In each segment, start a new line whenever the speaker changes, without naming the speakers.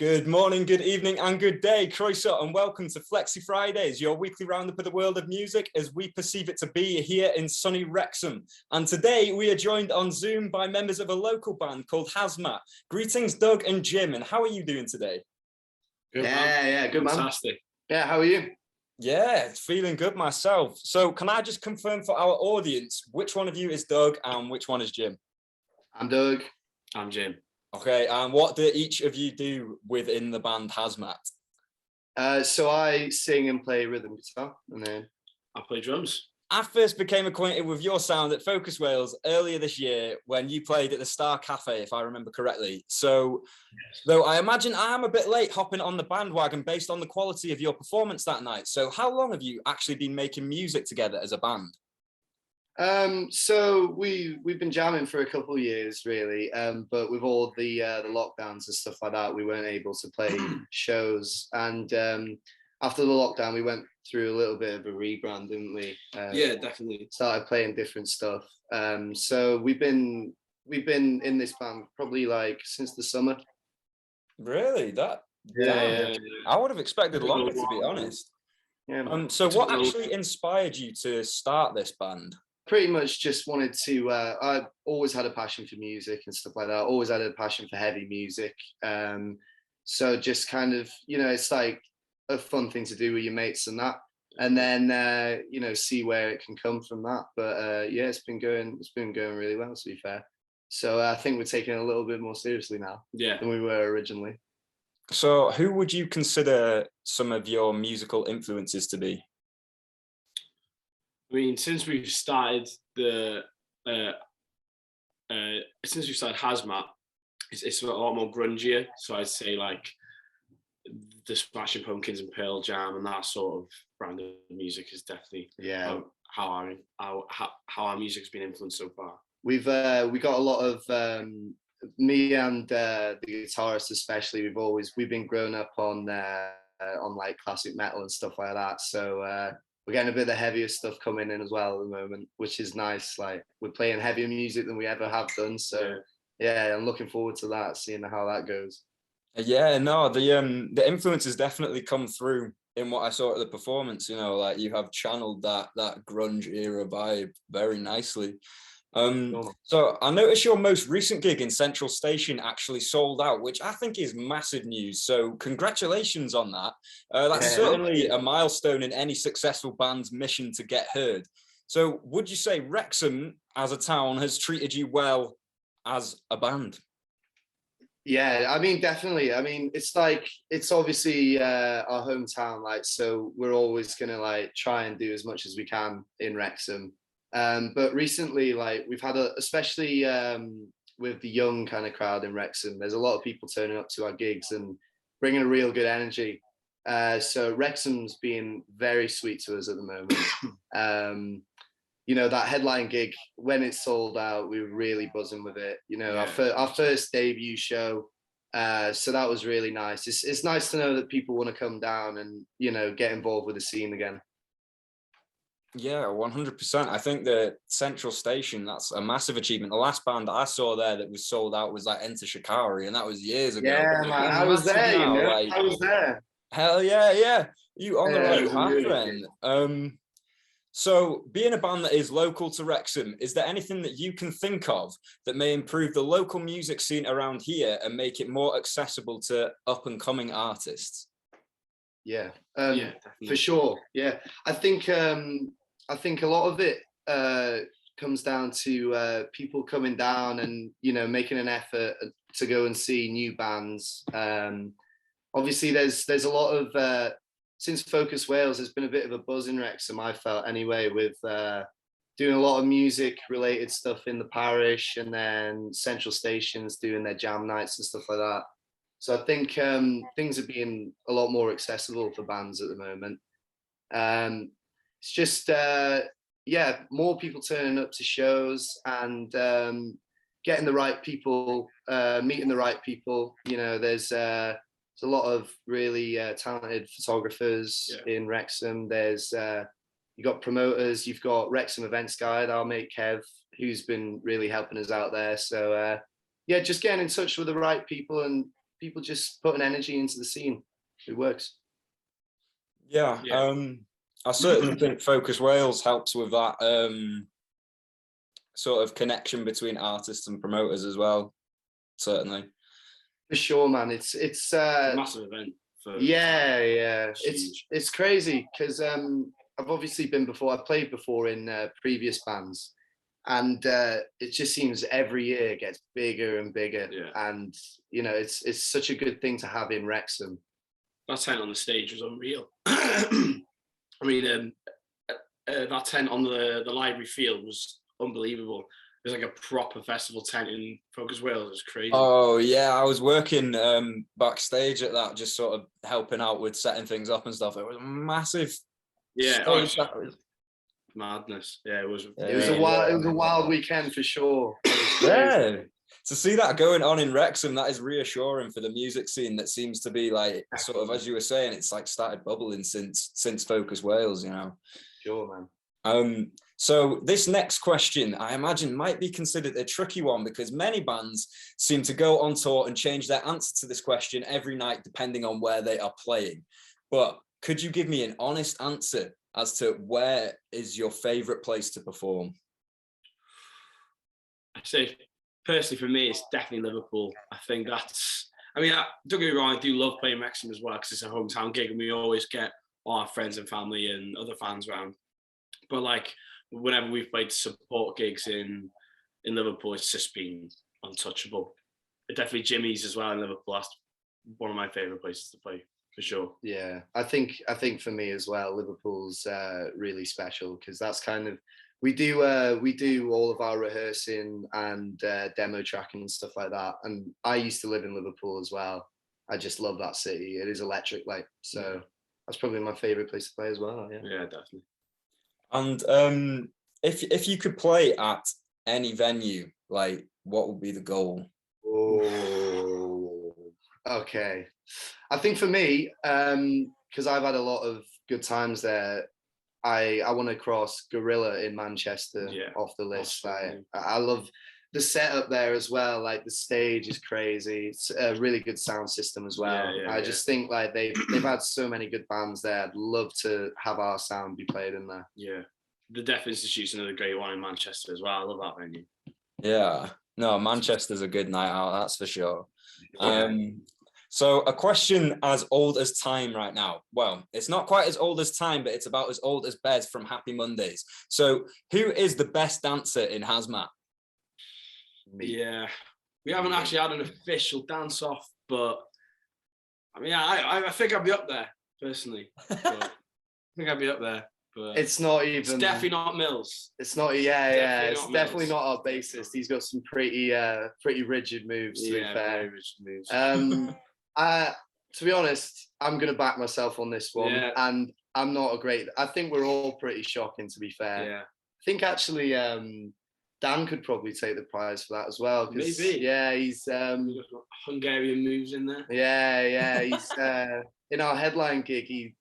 Good morning, good evening, and good day, Croeso, and welcome to Flexy Fridays, your weekly roundup of the world of music as we perceive it to be here in sunny Wrexham. And today we are joined on Zoom by members of a local band called Hazmat. Greetings, Doug and Jim, and how are you doing today?
Good, man. Good, man.
Fantastic.
Yeah, how are you?
Yeah, feeling good myself. So can I just confirm for our audience, which one of you is Doug and which one is Jim?
I'm Doug.
I'm Jim.
Okay, and what do each of you do within the band Hazmat?
So I sing and play rhythm guitar, and then
I play drums.
I first became acquainted with your sound at Focus Wales earlier this year when you played at the Star Cafe, if I remember correctly. So, though I imagine I am a bit late hopping on the bandwagon based on the quality of your performance that night. So how long have you actually been making music together as a band?
So we've been jamming for a couple of years, really. But with all the lockdowns and stuff like that, we weren't able to play shows. And after the lockdown, we went through a little bit of a rebrand, didn't we?
Yeah, definitely.
Started playing different stuff. So we've been in this band probably like since the summer.
Really?
Yeah.
I would have expected longer, to be honest.
Yeah.
So what actually inspired you to start this band?
Pretty much just wanted to, I always had a passion for music and stuff like that. Always had a passion for heavy music. So just kind of, it's like a fun thing to do with your mates and that. And then, see where it can come from that. But yeah, it's been going really well, to be fair. So I think we're taking it a little bit more seriously now than we were originally.
So who would you consider some of your musical influences to be?
I mean, since we've started Hazmat, it's a lot more grungier. So I'd say like the Smashing Pumpkins and Pearl Jam and that sort of brand of music is definitely how our music's been influenced so far.
We got a lot of me and the guitarist especially. We've been grown up on like classic metal and stuff like that. So we're getting a bit of the heavier stuff coming in as well at the moment, which is nice. Like we're playing heavier music than we ever have done. So yeah, I'm looking forward to that, seeing how that goes.
Yeah, no, the influences definitely come through in what I saw at the performance. Like you have channeled that grunge era vibe very nicely. So I noticed your most recent gig in Central Station actually sold out, which I think is massive news. So congratulations on that. That's certainly a milestone in any successful band's mission to get heard. So would you say Wrexham as a town has treated you well as a band?
Yeah, I mean, definitely. I mean, it's obviously our hometown, like, so we're always gonna like try and do as much as we can in Wrexham. But recently, like we've had especially with the young kind of crowd in Wrexham, there's a lot of people turning up to our gigs and bringing a real good energy. So Wrexham's being very sweet to us at the moment. That headline gig, when it sold out, we were really buzzing with it. Our first debut show. So that was really nice. It's nice to know that people want to come down and, get involved with the scene again.
Yeah, 100%. I think the Central Station, that's a massive achievement. The last band I saw there that was sold out was like Enter Shikari, and that was years ago.
Yeah, man, I was there, I was there.
Hell yeah. You on the right path then. So being a band that is local to Wrexham, is there anything that you can think of that may improve the local music scene around here and make it more accessible to up and coming artists?
Yeah, for sure. Yeah, I think a lot of it comes down to people coming down and making an effort to go and see new bands. Obviously, there's a lot of since Focus Wales, there's been a bit of a buzz in Wrexham, I felt anyway, with doing a lot of music related stuff in the parish, and then Central Stations doing their jam nights and stuff like that. So I think things are being a lot more accessible for bands at the moment. It's just, more people turning up to shows and getting the right people, meeting the right people. There's a lot of really talented photographers in Wrexham. There's you've got promoters, you've got Wrexham Events Guide, our mate Kev, who's been really helping us out there. So just getting in touch with the right people and people just put an energy into the scene. It works.
Yeah. I certainly think Focus Wales helps with that sort of connection between artists and promoters as well. Certainly.
For sure, man. It's
a massive event.
It's crazy because I've obviously been before. I played before in previous bands, and it just seems every year it gets bigger and bigger.
Yeah.
And you know, it's such a good thing to have in Wrexham.
That tent on the stage was unreal. I mean, that tent on the library field was unbelievable. It was like a proper festival tent in Focus Wales. It was crazy.
Oh yeah, I was working backstage at that, just sort of helping out with setting things up and stuff. It was massive.
Yeah, madness. Yeah, it was.
It was a wild weekend for sure.
Yeah, to see that going on in Wrexham, that is reassuring for the music scene. That seems to be like sort of, as you were saying, it's like started bubbling since Focus Wales. You know.
Sure, man.
So this next question, I imagine, might be considered a tricky one because many bands seem to go on tour and change their answer to this question every night, depending on where they are playing. But could you give me an honest answer as to where is your favorite place to perform?
I say, personally, for me, it's definitely Liverpool. I think that's, I mean, don't get me wrong, I do love playing Wrexham as well because it's a hometown gig and we always get all our friends and family and other fans around. But like, whenever we've played support gigs in Liverpool, it's just been untouchable. Definitely Jimmy's as well in Liverpool. That's one of my favourite places to play, for sure.
Yeah, I think for me as well, Liverpool's really special because that's kind of, we do all of our rehearsing and demo tracking and stuff like that. And I used to live in Liverpool as well. I just love that city. It is electric, like, so that's probably my favourite place to play as well.
Yeah, definitely.
And if you could play at any venue, like what would be the goal?
Oh, okay. I think for me, because I've had a lot of good times there, I want to cross Gorilla in Manchester off the list. I love the setup there as well. Like the stage is crazy. It's a really good sound system as well. I just think like they've had so many good bands there. I'd love to have our sound be played in there.
Yeah, the Deaf Institute's another great one in Manchester as well. I love that venue.
Yeah, no, Manchester's a good night out, that's for sure.
Yeah.
So a question as old as time right now. Well, it's not quite as old as time, but it's about as old as Bez from Happy Mondays. So who is the best dancer in Hazmat?
Yeah, we haven't actually had an official dance off, but I mean, I think I'd be up there personally. I think I'd be up there, but
it's not even.
It's definitely not Mills.
It's not. It's definitely not our bassist. He's got some pretty rigid moves. To be fair,
very rigid moves.
To be honest, I'm gonna back myself on this one, and I'm not a great. I think we're all pretty shocking, to be fair.
Yeah.
I think actually. Dan could probably take the prize for that as well.
Maybe.
Yeah, he's
Hungarian moves in there.
Yeah, he's in our headline gig. He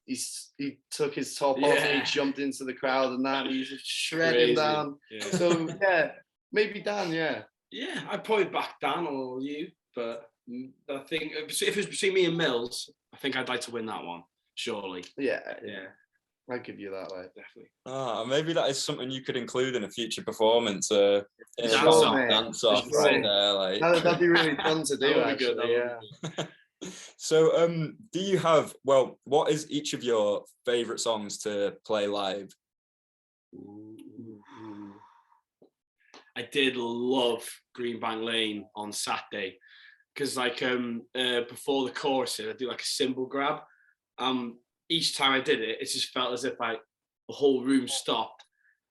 took his top off and he jumped into the crowd and that he's shredding down. Yeah. So maybe Dan.
Yeah, I'd probably back Dan or you, but I think if it was between me and Mills, I think I'd like to win that one. Surely.
Yeah. I'd give you that, like,
definitely.
Maybe that is something you could include in a future performance. Dance off right there, like.
That'd be really fun to do. Actually,
So, do you have? Well, what is each of your favorite songs to play live?
I did love Greenbank Lane on Saturday because, like, before the chorus, I do like a cymbal grab. Each time I did it, it just felt as if like the whole room stopped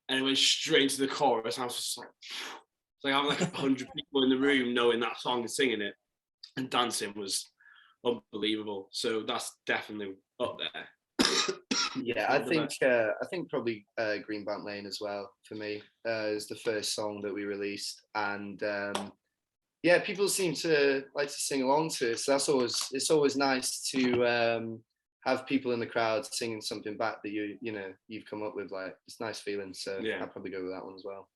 and it went straight into the chorus. And I was just like, it's like having like 100 people in the room knowing that song and singing it, and dancing was unbelievable. So that's definitely up there.
I think probably Greenbank Lane as well for me is the first song that we released, and people seem to like to sing along to it. So it's always nice to have people in the crowd singing something back that you've come up with. Like, it's a nice feeling. So I'd probably go with that one as well.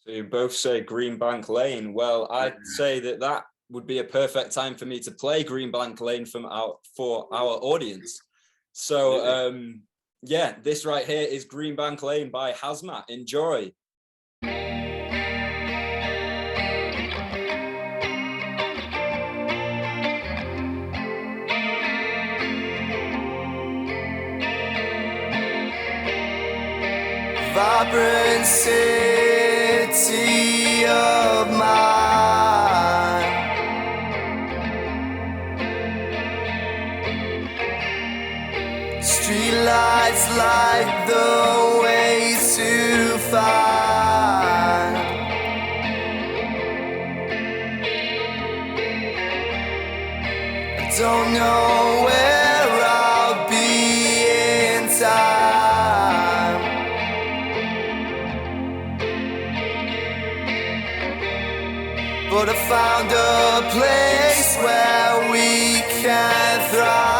So you both say Greenbank Lane. Well, I'd say that would be a perfect time for me to play Green Bank Lane for our audience. So yeah, this right here is Green Bank Lane by Hazmat. Enjoy.
Vibrant city of mine, streetlights light the way to find I don't know where I'll be in time, but I found a place where we can thrive.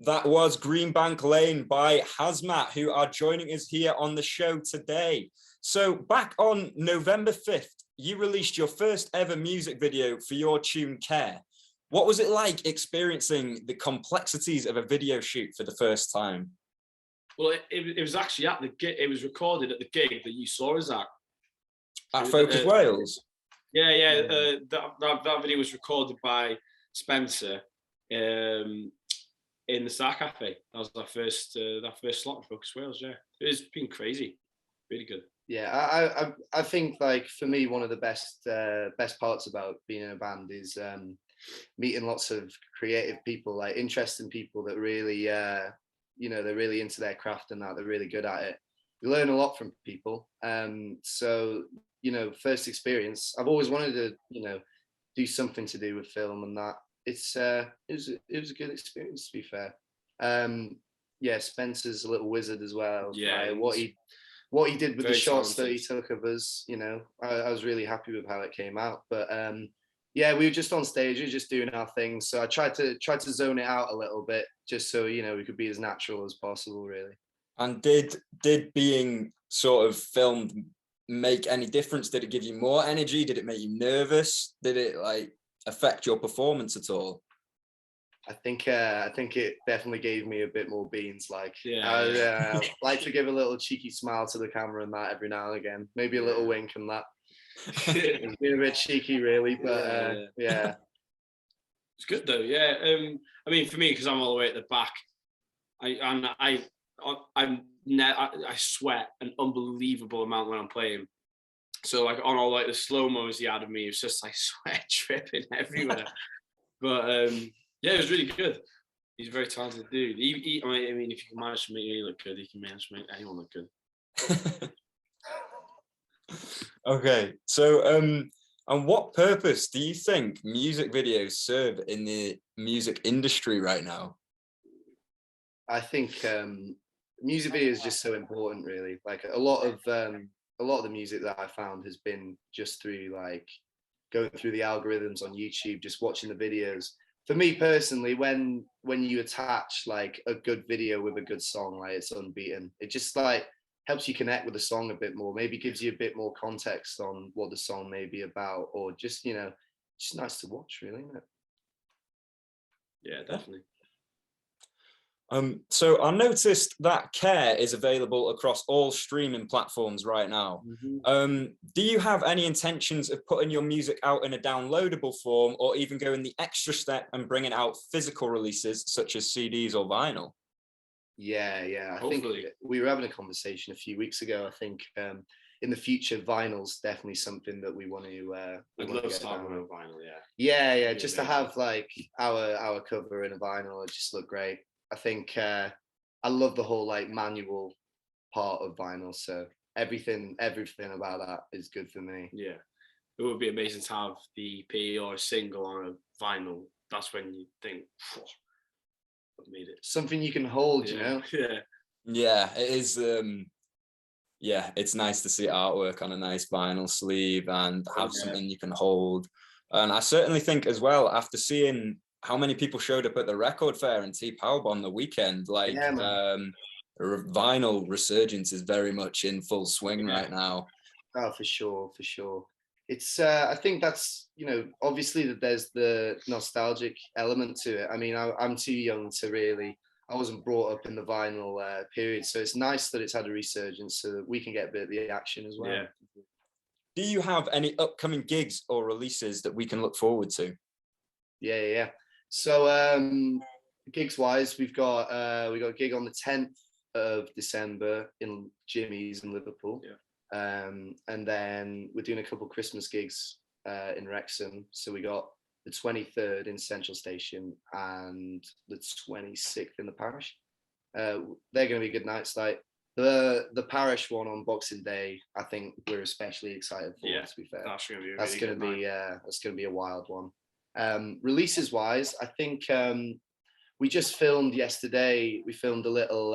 That was Greenbank Lane by Hazmat, who are joining us here on the show today. So back on November 5th, you released your first ever music video for your tune Care. What was it like experiencing the complexities of a video shoot for the first time?
Well, it was actually at the gig. It was recorded at the gig that you saw us at.
At Focus Wales?
Yeah. That video was recorded by Spencer in the Star Cafe. That was our first slot in Focus Wales. Yeah, it's been crazy, really good.
Yeah, I think like for me, one of the best parts about being in a band is meeting lots of creative people, like interesting people that really, they're really into their craft and that they're really good at it. You learn a lot from people. So, first experience, I've always wanted to, do something to do with film and that. It was a good experience, to be fair. Spencer's a little wizard as well.
Yeah.
What he did with the shots
talented.
that he took of us, I was really happy with how it came out. But we were just on stage, we were just doing our thing. So I tried to zone it out a little bit, just so we could be as natural as possible, really.
And did being sort of filmed make any difference? Did it give you more energy? Did it make you nervous? Did it like affect your performance at all?
I think it definitely gave me a bit more beans. Like,
yeah.
Like to give a little cheeky smile to the camera and that every now and again. Maybe a little wink and that. It's been a bit cheeky, really, but yeah.
It's good though. Yeah. I mean, for me, because I'm all the way at the back, I sweat an unbelievable amount when I'm playing. So like on all like the slow-mos he had of me, it was just like sweat dripping everywhere. But it was really good. He's a very talented dude. I mean, if you can manage to make me look good, you can manage to make anyone look good.
Okay, so and what purpose do you think music videos serve in the music industry right now?
I think music video is just so important, really. Like a lot of the music that I found has been just through like going through the algorithms on YouTube, just watching the videos. For me personally, when you attach like a good video with a good song, like it's unbeaten. It just like helps you connect with the song a bit more, maybe gives you a bit more context on what the song may be about, or just, just nice to watch, really, isn't it?
Yeah, definitely.
So I noticed that Care is available across all streaming platforms right now.
Mm-hmm.
Do you have any intentions of putting your music out in a downloadable form, or even going the extra step and bringing out physical releases such as CDs or vinyl?
Yeah.
Hopefully.
I think we were having a conversation a few weeks ago. I think in the future, vinyl's definitely something that we want to.
I'd love to have a vinyl,
Yeah. Just to have like our cover in a vinyl, it just look great. I think I love the whole like manual part of vinyl. So everything about that is good for me.
Yeah, it would be amazing to have the EP or a single on a vinyl. That's when you think, I've made it.
Something you can hold,
Yeah, it is. It's nice to see artwork on a nice vinyl sleeve and have something you can hold. And I certainly think as well, after seeing how many people showed up at the record fair and T-Power on the weekend, like vinyl resurgence is very much in full swing right now.
Oh, for sure. It's I think that's, obviously that there's the nostalgic element to it. I mean, I'm too young to really, I wasn't brought up in the vinyl period, so it's nice that it's had a resurgence so that we can get a bit of the action as well.
Yeah.
Do you have any upcoming gigs or releases that we can look forward to?
Yeah. So gigs wise, we got a gig on the 10th of December in Jimmy's in Liverpool. And then we're doing a couple of Christmas gigs in Wrexham. So we got the 23rd in Central Station and the 26th in the Parish. They're going to be good nights. Like the Parish one on Boxing Day, I think we're especially excited for. To be fair, that's going to be a wild one. Releases wise, I think we just filmed yesterday. We filmed a little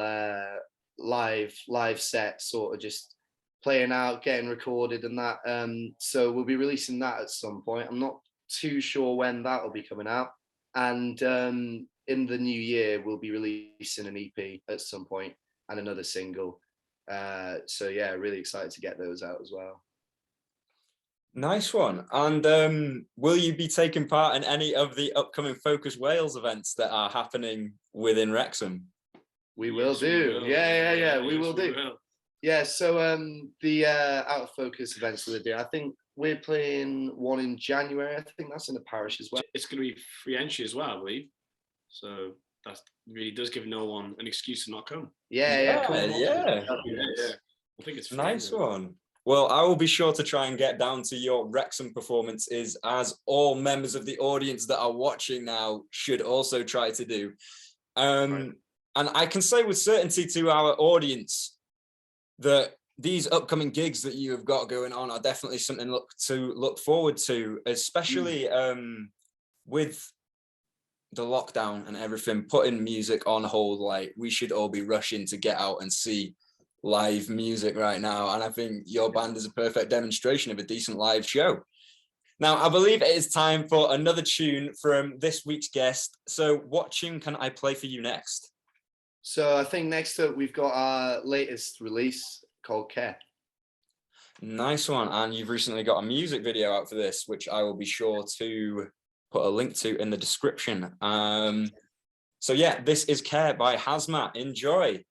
live set, sort of just playing out, getting recorded and that. So we'll be releasing that at some point. I'm not too sure when that will be coming out. And in the new year, we'll be releasing an EP at some point and another single. So yeah, really excited to get those out as well.
Nice one. And will you be taking part in any of the upcoming Focus Wales events that are happening within Wrexham?
We will do. Yeah. We will do. Yeah, so the Out of Focus events that they do, I think we're playing one in January. I think that's in the parish as well.
It's going to be free entry as well, I believe. So that really does give no one an excuse to not come.
Yeah.
I think it's
nice one. Well, I will be sure to try and get down to your Wrexham performances, as all members of the audience that are watching now should also try to do. And I can say with certainty to our audience that these upcoming gigs that you have got going on are definitely something to look forward to, especially with the lockdown and everything, putting music on hold. Like, we should all be rushing to get out and see live music right now, and I think your band is a perfect demonstration of a decent live show. Now, I believe it is time for another tune from this week's guest. So what tune can I play for you next?
So I think next up we've got our latest release called Care.
Nice one. And you've recently got a music video out for this, which I will be sure to put a link to in the description. So yeah, this is Care by Hazmat. Enjoy.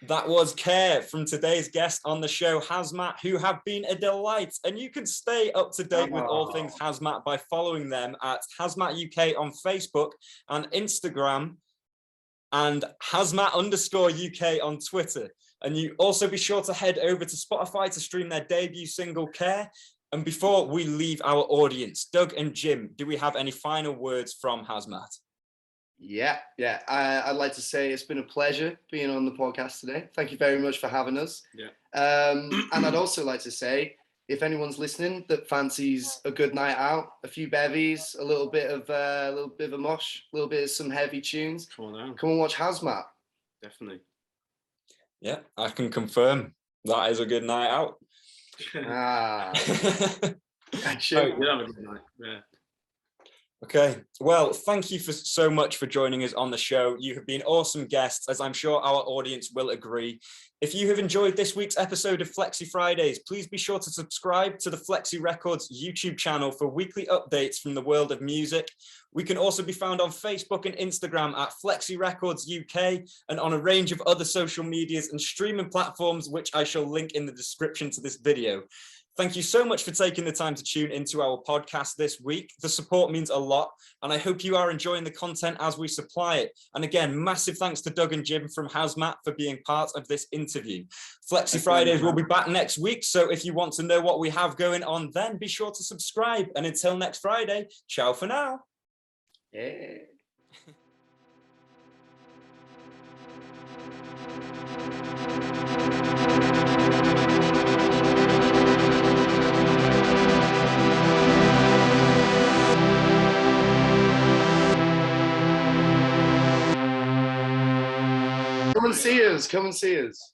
That was Care from today's guest on the show, Hazmat, who have been a delight. And you can stay up to date with all things Hazmat by following them at Hazmat UK on Facebook and Instagram. and Hazmat_UK on Twitter. And you also be sure to head over to Spotify to stream their debut single, Care. And before we leave our audience, Doug and Jim, do we have any final words from Hazmat?
Yeah. I'd like to say it's been a pleasure being on the podcast today. Thank you very much for having us.
Yeah.
And I'd also like to say, if anyone's listening that fancies a good night out, a few bevies, a little bit of a mosh, a little bit of some heavy tunes, come and watch Hazmat.
Definitely.
Yeah, I can confirm that is a good night out.
Sure.
You'll have a good night. Yeah.
Okay, well, thank you so much for joining us on the show. You have been awesome guests, as I'm sure our audience will agree. If you have enjoyed this week's episode of Flexy Fridays, please be sure to subscribe to the Flexy Records YouTube channel for weekly updates from the world of music. We can also be found on Facebook and Instagram at Flexy Records UK and on a range of other social medias and streaming platforms, which I shall link in the description to this video. Thank you so much for taking the time to tune into our podcast this week. The support means a lot, and I hope you are enjoying the content as we supply it. And again, massive thanks to Doug and Jim from Hazmat for being part of this interview. Flexy Fridays will be back next week, so if you want to know what we have going on then, be sure to subscribe. And until next Friday, ciao for now.
Yeah. Come and see us.